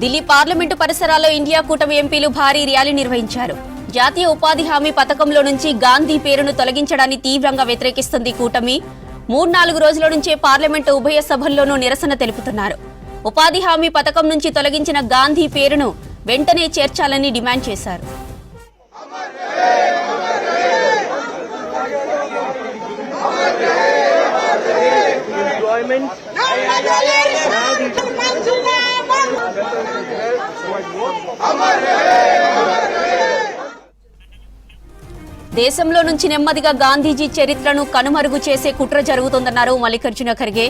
Delhi parliament పరిసరాల్లో India కూటమి ఎంపీలు భారీ ర్యాలీ నిర్వహించారు. జాతీయ ఉపాధి హామీ పథకంలో నుంచి గాంధీ పేరును తొలగించడాన్ని తీవ్రంగా వ్యతిరేకిస్తుంది కూటమి. 3-4 రోజుల నుంచే పార్లమెంటు ఉభయ సభల్లోనూ నిరసన తెలుపుతున్నారు. ఉపాధి హామీ పథకం నుంచి తొలగించిన గాంధీ పేరును వెంటనే చేర్చాలని డిమాండ్ చేశారు. దేశంలో నుంచి నెమ్మదిగా గాంధీజీ చరిత్రను కనుమరుగు చేసే కుట్ర జరుగుతోందన్నారు మల్లికార్జున ఖర్గే.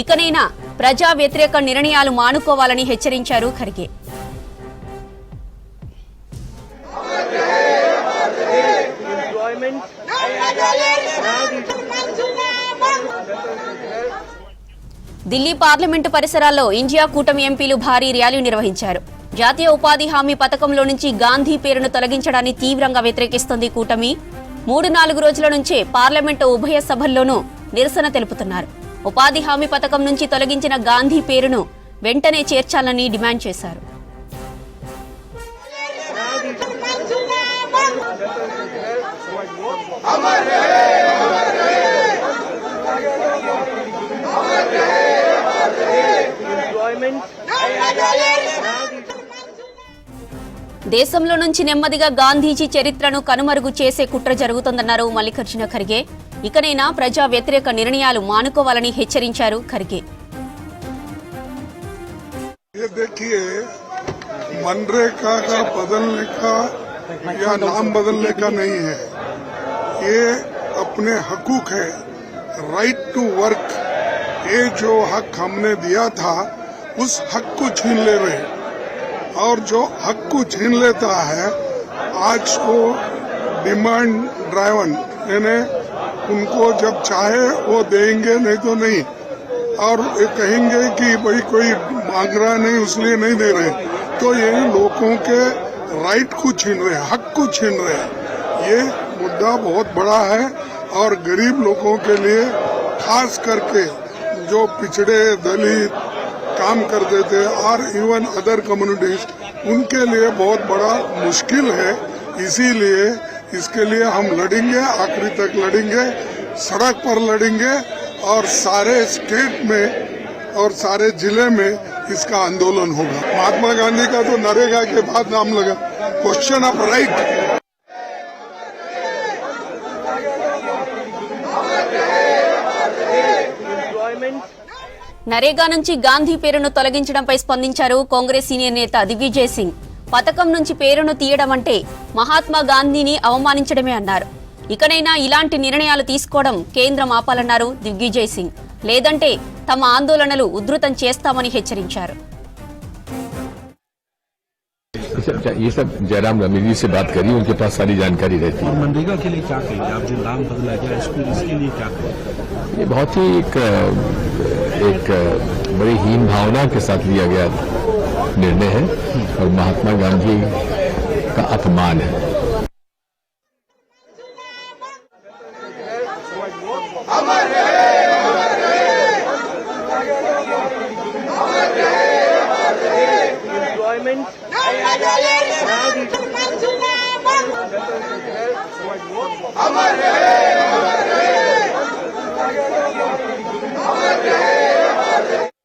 ఇకనైనా ప్రజా వ్యతిరేక నిర్ణయాలు మానుకోవాలని హెచ్చరించారు ఖర్గే. ఢిల్లీ పార్లమెంటు పరిసరాల్లో ఇండియా కూటమి ఎంపీలు భారీ ర్యాలీ నిర్వహించారు. జాతీయ ఉపాధి హామీ పథకంలో నుంచి గాంధీ పేరును తొలగించడాన్ని తీవ్రంగా వ్యతిరేకిస్తోంది కూటమి. 3-4 రోజుల నుంచే పార్లమెంటు ఉభయ సభల్లోనూ నిరసన తెలుపుతున్నారు. ఉపాధి హామీ పథకం నుంచి తొలగించిన గాంధీ పేరును వెంటనే చేర్చాలని డిమాండ్ చేశారు. దేశంలో నుంచి నెమ్మదిగా గాంధీజీ చరిత్రను కనుమరుగు చేసే కుట్ర జరుగుతోందన్నారు మల్లికార్జున ఖర్గే. ఇకనైనా ప్రజా వ్యతిరేక నిర్ణయాలు మానుకోవాలని హెచ్చరించారు ఖర్గే. मनरेगा का बदलने का या नाम बदलने का नहीं है, ये अपने हकूक है, राइट टू वर्क। ये जो हक हमने दिया था उस हक को छीन ले रहे, और जो हक को छीन लेता है आज वो डिमांड ड्राइवन, यानी उनको जब चाहे वो देंगे, नहीं तो नहीं, और ये कहेंगे कि भाई कोई मांग रहा नहीं इसलिए नहीं दे रहे, तो ये लोगों के राइट को छीन रहे, हक को छीन रहे। ये मुद्दा बहुत बड़ा है और गरीब लोगों के लिए, खास करके जो पिछड़े दलित काम करते थे और इवन अदर कम्युनिटीज, उनके लिए बहुत बड़ा मुश्किल है। इसीलिए इसके लिए हम लड़ेंगे, आखिरी तक लड़ेंगे, सड़क पर लड़ेंगे और सारे स्टेट में और सारे जिले में इसका आंदोलन होगा। महात्मा गांधी का तो नरेगा के बाद नाम लगा, क्वेश्चन ऑफ राइट। నరేగా నుంచి గాంధీ పేరును తొలగించడంపై స్పందించారు కాంగ్రెస్ సీనియర్ నేత దిగ్విజయ్ సింగ్. పథకం నుంచి పేరును తీయడం అంటే మహాత్మా గాంధీని అవమానించడమే అన్నారు. ఇకనైనా ఇలాంటి నిర్ణయాలు తీసుకోవడం కేంద్రం ఆపాలన్నారు దిగ్విజయ్ సింగ్. లేదంటే తమ ఆందోళనలు ఉధృతం చేస్తామని హెచ్చరించారు. ये सब जयराम रमेश जी से बात करी, उनके पास सारी जानकारी रहती है। मनरेगा के लिए क्या कहेंगे आप, जो नाम बदला गया इसके लिए क्या कहेंगे? ये बहुत ही एक बड़ी हीन भावना के साथ लिया गया निर्णय है और महात्मा गांधी का अपमान है। अमर है